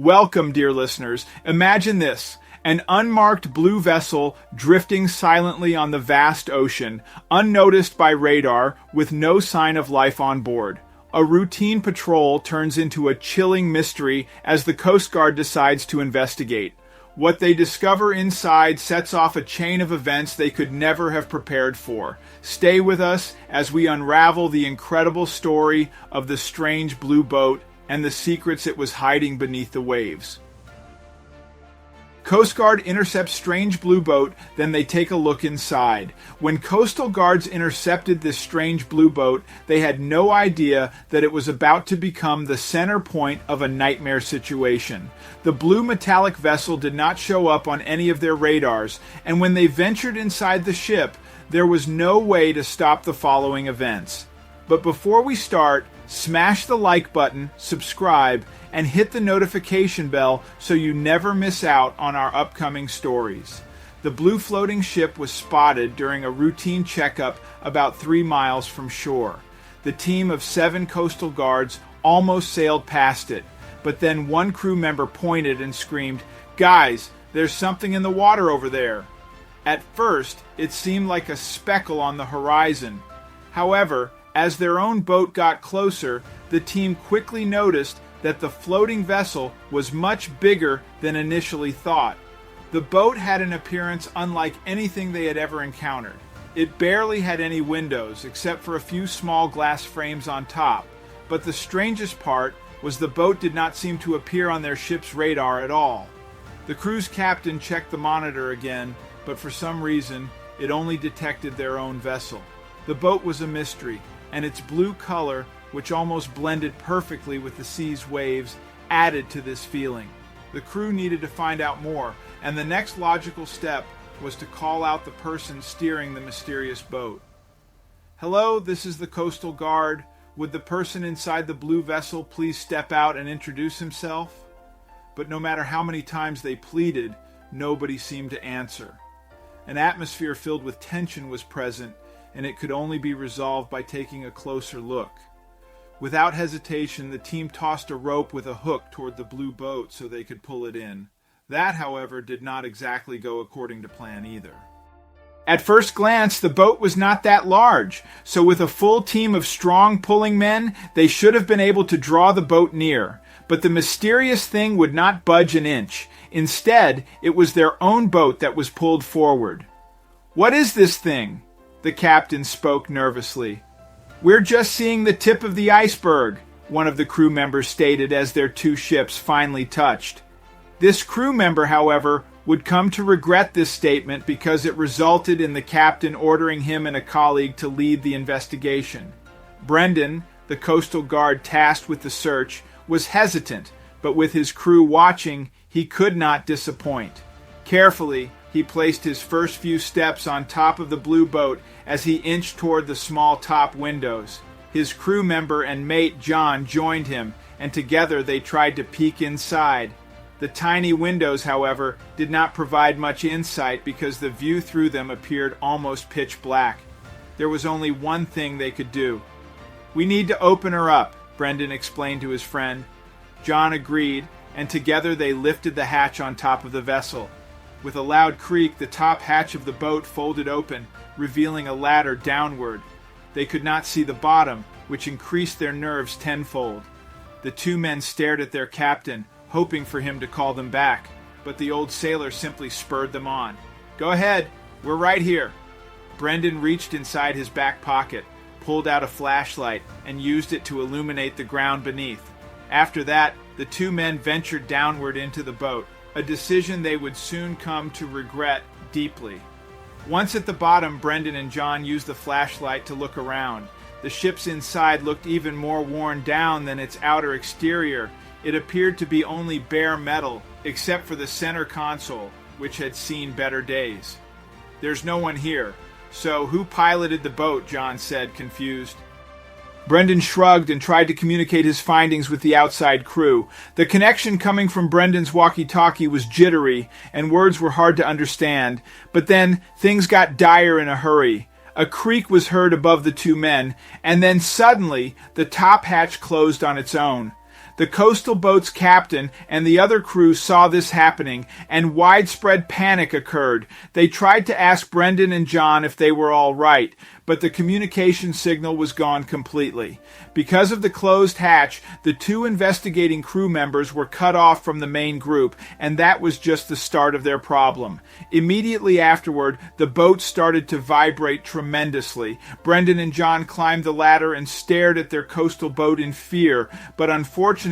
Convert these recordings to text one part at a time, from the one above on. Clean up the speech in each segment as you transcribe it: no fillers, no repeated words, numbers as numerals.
Welcome, dear listeners. Imagine this. An unmarked blue vessel drifting silently on the vast ocean, unnoticed by radar, with no sign of life on board. A routine patrol turns into a chilling mystery as the Coast Guard decides to investigate. What they discover inside sets off a chain of events they could never have prepared for. Stay with us as we unravel the incredible story of the strange blue boat and the secrets it was hiding beneath the waves. Coast Guard intercepts strange blue boat, then they take a look inside. When Coastal Guards intercepted this strange blue boat, they had no idea that it was about to become the center point of a nightmare situation. The blue metallic vessel did not show up on any of their radars, and when they ventured inside the ship, there was no way to stop the following events. But before we start, smash the like button, subscribe, and hit the notification bell so you never miss out on our upcoming stories. The blue floating ship was spotted during a routine checkup about 3 miles from shore. The team of 7 Coastal Guards almost sailed past it, but then one crew member pointed and screamed, "Guys, there's something in the water over there." At first, it seemed like a speckle on the horizon. However, as their own boat got closer, the team quickly noticed that the floating vessel was much bigger than initially thought. The boat had an appearance unlike anything they had ever encountered. It barely had any windows, except for a few small glass frames on top. But the strangest part was the boat did not seem to appear on their ship's radar at all. The crew's captain checked the monitor again, but for some reason, it only detected their own vessel. The boat was a mystery, and its blue color, which almost blended perfectly with the sea's waves, added to this feeling. The crew needed to find out more, and the next logical step was to call out the person steering the mysterious boat. "Hello, this is the Coastal Guard. Would the person inside the blue vessel please step out and introduce himself?" But no matter how many times they pleaded, nobody seemed to answer. An atmosphere filled with tension was present, and it could only be resolved by taking a closer look. Without hesitation, the team tossed a rope with a hook toward the blue boat so they could pull it in. That, however, did not exactly go according to plan either. At first glance, the boat was not that large, so with a full team of strong pulling men, they should have been able to draw the boat near. But the mysterious thing would not budge an inch. Instead, it was their own boat that was pulled forward. "What is this thing?" The captain spoke nervously. "We're just seeing the tip of the iceberg," one of the crew members stated as their 2 ships finally touched. This crew member, however, would come to regret this statement because it resulted in the captain ordering him and a colleague to lead the investigation. Brendan, the Coastal Guard tasked with the search, was hesitant, but with his crew watching, he could not disappoint. Carefully, he placed his first few steps on top of the blue boat as he inched toward the small top windows. His crew member and mate John joined him, and together they tried to peek inside. The tiny windows, however, did not provide much insight because the view through them appeared almost pitch black. There was only one thing they could do. "We need to open her up," Brendan explained to his friend. John agreed, and together they lifted the hatch on top of the vessel. With a loud creak, the top hatch of the boat folded open, revealing a ladder downward. They could not see the bottom, which increased their nerves tenfold. The 2 men stared at their captain, hoping for him to call them back, but the old sailor simply spurred them on. "Go ahead, we're right here." Brendan reached inside his back pocket, pulled out a flashlight, and used it to illuminate the ground beneath. After that, the 2 men ventured downward into the boat, a decision they would soon come to regret deeply. Once at the bottom, Brendan and John used the flashlight to look around. The ship's inside looked even more worn down than its outer exterior. It appeared to be only bare metal, except for the center console, which had seen better days. "There's no one here. So who piloted the boat?" John said, confused. Brendan shrugged and tried to communicate his findings with the outside crew. The connection coming from Brendan's walkie-talkie was jittery, and words were hard to understand. But then things got dire in a hurry. A creak was heard above the 2 men, and then suddenly the top hatch closed on its own. The coastal boat's captain and the other crew saw this happening, and widespread panic occurred. They tried to ask Brendan and John if they were all right, but the communication signal was gone completely. Because of the closed hatch, the two investigating crew members were cut off from the main group, and that was just the start of their problem. Immediately afterward, the boat started to vibrate tremendously. Brendan and John climbed the ladder and stared at their coastal boat in fear, but unfortunately,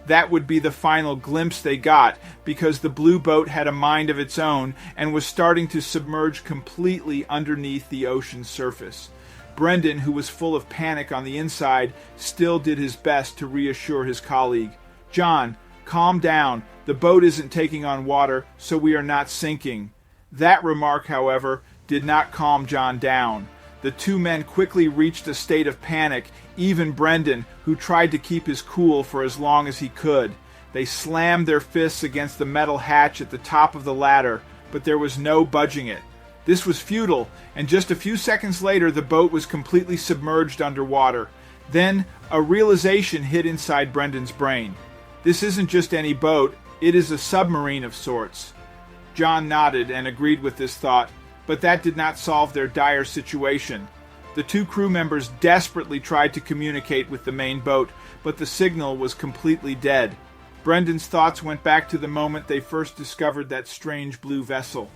that would be the final glimpse they got, because the blue boat had a mind of its own and was starting to submerge completely underneath the ocean's surface. Brendan, who was full of panic on the inside, still did his best to reassure his colleague. "John, calm down. The boat isn't taking on water, so we are not sinking." That remark, however, did not calm John down. The two men quickly reached a state of panic, even Brendan, who tried to keep his cool for as long as he could. They slammed their fists against the metal hatch at the top of the ladder, but there was no budging it. This was futile, and just a few seconds later the boat was completely submerged underwater. Then a realization hit inside Brendan's brain. This isn't just any boat, it is a submarine of sorts. John nodded and agreed with this thought, but that did not solve their dire situation. The two crew members desperately tried to communicate with the main boat, but the signal was completely dead. Brendan's thoughts went back to the moment they first discovered that strange blue vessel.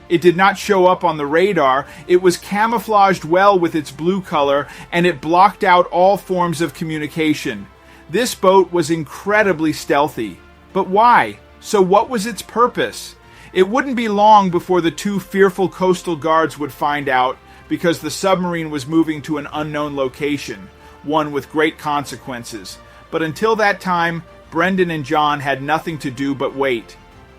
It did not show up on the radar, it was camouflaged well with its blue color, and it blocked out all forms of communication. This boat was incredibly stealthy. But why? So what was its purpose? It wouldn't be long before the two fearful coastal guards would find out, because the submarine was moving to an unknown location, one with great consequences. But until that time, Brendan and John had nothing to do but wait.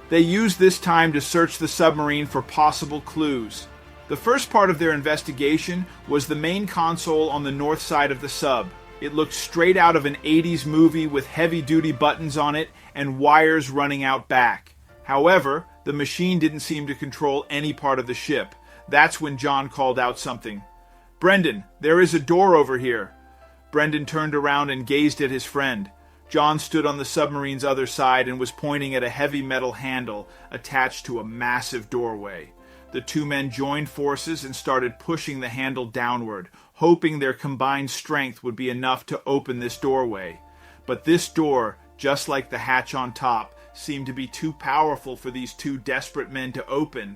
They used this time to search the submarine for possible clues. The first part of their investigation was the main console on the north side of the sub. It looked straight out of an 80s movie with heavy-duty buttons on it and wires running out back. However, the machine didn't seem to control any part of the ship. That's when John called out something. "Brendan, there is a door over here." Brendan turned around and gazed at his friend. John stood on the submarine's other side and was pointing at a heavy metal handle attached to a massive doorway. The two men joined forces and started pushing the handle downward, hoping their combined strength would be enough to open this doorway. But this door, just like the hatch on top, seemed to be too powerful for these two desperate men to open.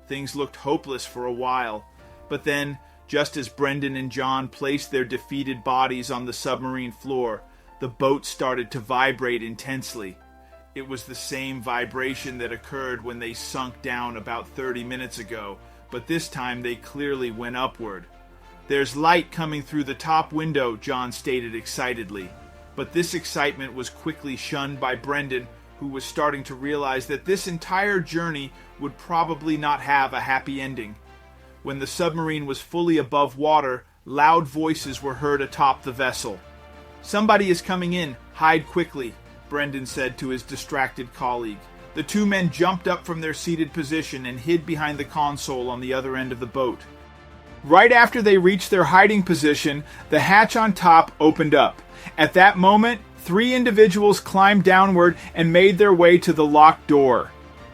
Things looked hopeless for a while, but then, just as Brendan and John placed their defeated bodies on the submarine floor, the boat started to vibrate intensely. It was the same vibration that occurred when they sunk down about 30 minutes ago, but this time they clearly went upward. "There's light coming through the top window," John stated excitedly. But this excitement was quickly shunned by Brendan, who was starting to realize that this entire journey would probably not have a happy ending. When the submarine was fully above water, loud voices were heard atop the vessel. "Somebody is coming in. Hide quickly," Brendan said to his distracted colleague. The two men jumped up from their seated position and hid behind the console on the other end of the boat. Right after they reached their hiding position, the hatch on top opened up. At that moment, 3 individuals climbed downward and made their way to the locked door.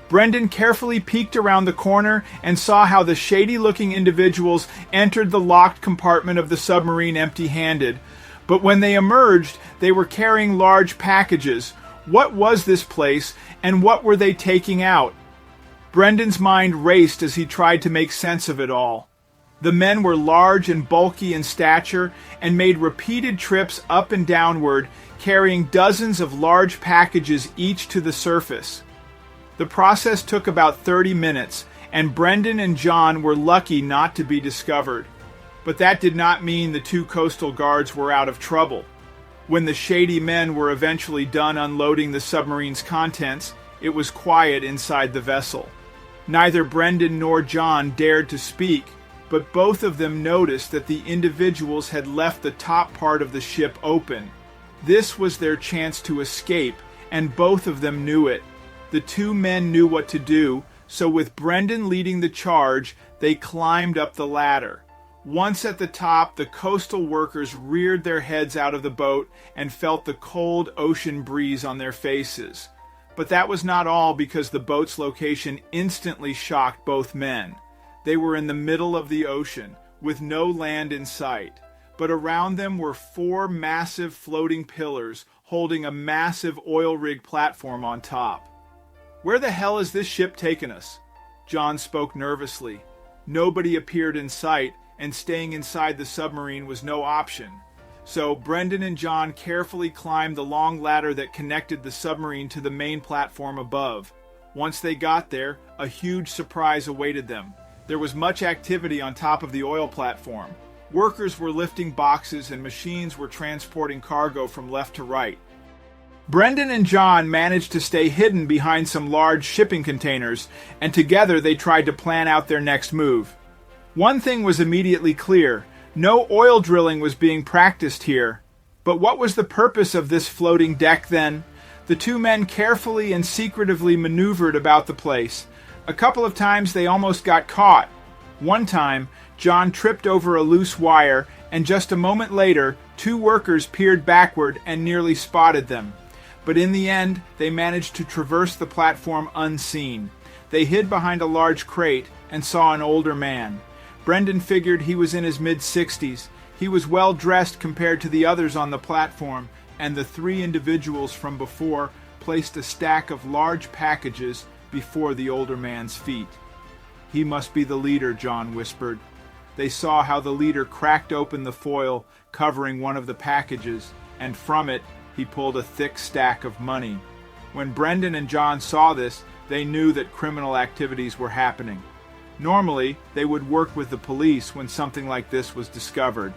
Brendan carefully peeked around the corner and saw how the shady-looking individuals entered the locked compartment of the submarine empty-handed. But when they emerged, they were carrying large packages. What was this place, and what were they taking out? Brendan's mind raced as he tried to make sense of it all. The men were large and bulky in stature and made repeated trips up and downward, carrying dozens of large packages each to the surface. The process took about 30 minutes, and Brendan and John were lucky not to be discovered. But that did not mean the 2 coastal guards were out of trouble. When the shady men were eventually done unloading the submarine's contents, it was quiet inside the vessel. Neither Brendan nor John dared to speak, but both of them noticed that the individuals had left the top part of the ship open. This was their chance to escape, and both of them knew it. The 2 men knew what to do, so with Brendan leading the charge, they climbed up the ladder. Once at the top, the coastal workers reared their heads out of the boat and felt the cold ocean breeze on their faces. But that was not all, because the boat's location instantly shocked both men. They were in the middle of the ocean, with no land in sight. But around them were 4 massive floating pillars holding a massive oil rig platform on top. "Where the hell is this ship taking us?" John spoke nervously. Nobody appeared in sight, and staying inside the submarine was no option. So Brendan and John carefully climbed the long ladder that connected the submarine to the main platform above. Once they got there, a huge surprise awaited them. There was much activity on top of the oil platform. Workers were lifting boxes and machines were transporting cargo from left to right. Brendan and John managed to stay hidden behind some large shipping containers, and together they tried to plan out their next move. One thing was immediately clear: no oil drilling was being practiced here. But what was the purpose of this floating deck then? The two men carefully and secretively maneuvered about the place. A couple of times they almost got caught. One time, John tripped over a loose wire, and just a moment later, 2 workers peered backward and nearly spotted them. But in the end, they managed to traverse the platform unseen. They hid behind a large crate and saw an older man. Brendan figured he was in his mid-60s. He was well dressed compared to the others on the platform, and the 3 individuals from before placed a stack of large packages before the older man's feet. "He must be the leader," John whispered. They saw how the leader cracked open the foil covering one of the packages, and from it he pulled a thick stack of money. When Brendan and John saw this, they knew that criminal activities were happening. Normally, they would work with the police when something like this was discovered.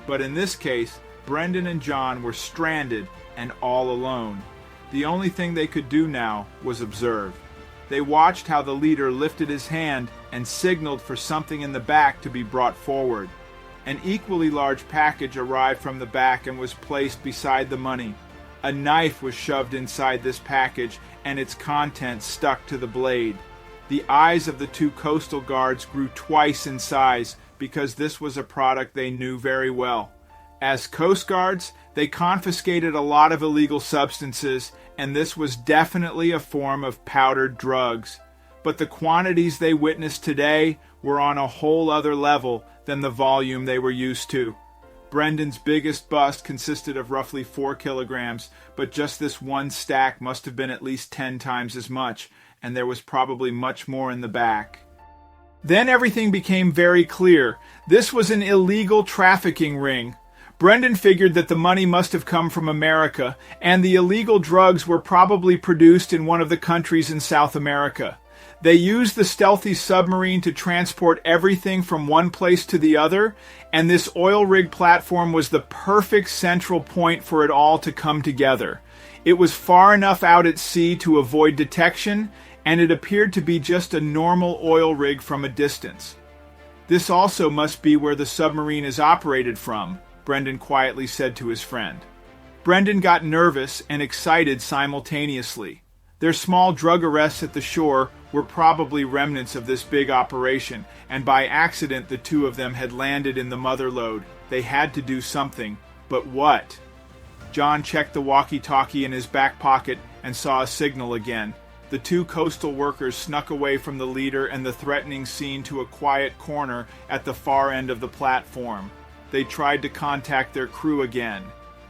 But in this case, Brendan and John were stranded and all alone. The only thing they could do now was observe. They watched how the leader lifted his hand and signaled for something in the back to be brought forward. An equally large package arrived from the back and was placed beside the money. A knife was shoved inside this package, and its contents stuck to the blade. The eyes of the 2 coastal guards grew twice in size, because this was a product they knew very well. As Coast Guards, they confiscated a lot of illegal substances, and this was definitely a form of powdered drugs. But the quantities they witnessed today were on a whole other level than the volume they were used to. Brendan's biggest bust consisted of roughly 4 kilograms, but just this one stack must have been at least 10 times as much, and there was probably much more in the back. Then everything became very clear. This was an illegal trafficking ring. Brendan figured that the money must have come from America, and the illegal drugs were probably produced in one of the countries in South America. They used the stealthy submarine to transport everything from one place to the other, and this oil rig platform was the perfect central point for it all to come together. It was far enough out at sea to avoid detection, and it appeared to be just a normal oil rig from a distance. "This also must be where the submarine is operated from," Brendan quietly said to his friend. Brendan got nervous and excited simultaneously. Their small drug arrests at the shore were probably remnants of this big operation, and by accident the 2 of them had landed in the mother lode. They had to do something, but what? John checked the walkie-talkie in his back pocket and saw a signal again. The 2 coastal workers snuck away from the leader and the threatening scene to a quiet corner at the far end of the platform. They tried to contact their crew again.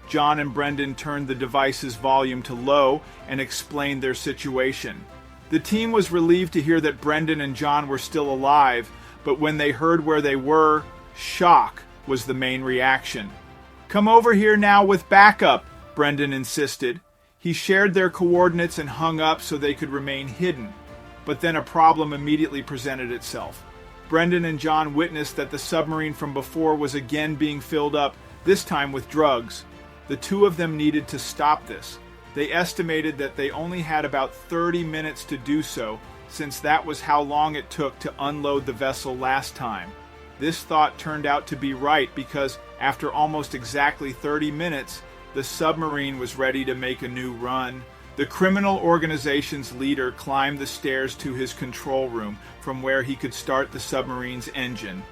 John and Brendan turned the device's volume to low and explained their situation. The team was relieved to hear that Brendan and John were still alive, but when they heard where they were, shock was the main reaction. "Come over here now with backup," Brendan insisted. He shared their coordinates and hung up so they could remain hidden. But then a problem immediately presented itself. Brendan and John witnessed that the submarine from before was again being filled up, this time with drugs. The 2 of them needed to stop this. They estimated that they only had about 30 minutes to do so, since that was how long it took to unload the vessel last time. This thought turned out to be right, because after almost exactly 30 minutes, the submarine was ready to make a new run. The criminal organization's leader climbed the stairs to his control room, from where he could start the submarine's engine.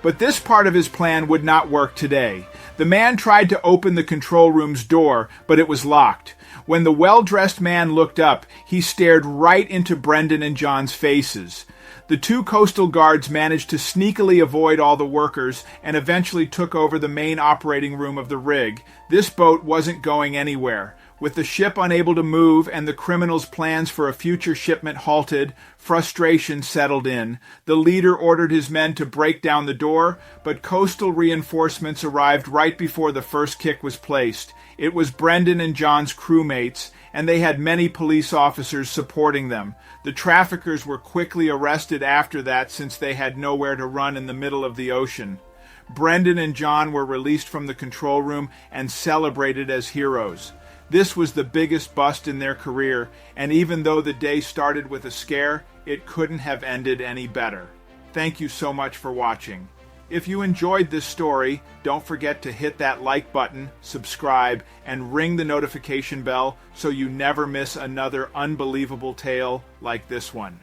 But this part of his plan would not work today. The man tried to open the control room's door, but it was locked. When the well-dressed man looked up, he stared right into Brendan and John's faces. The two coastal guards managed to sneakily avoid all the workers and eventually took over the main operating room of the rig. This boat wasn't going anywhere. With the ship unable to move and the criminals' plans for a future shipment halted, frustration settled in. The leader ordered his men to break down the door, but coastal reinforcements arrived right before the first kick was placed. It was Brendan and John's crewmates, and they had many police officers supporting them. The traffickers were quickly arrested after that since they had nowhere to run in the middle of the ocean. Brendan and John were released from the control room and celebrated as heroes. This was the biggest bust in their career, and even though the day started with a scare, it couldn't have ended any better. Thank you so much for watching. If you enjoyed this story, don't forget to hit that like button, subscribe, and ring the notification bell so you never miss another unbelievable tale like this one.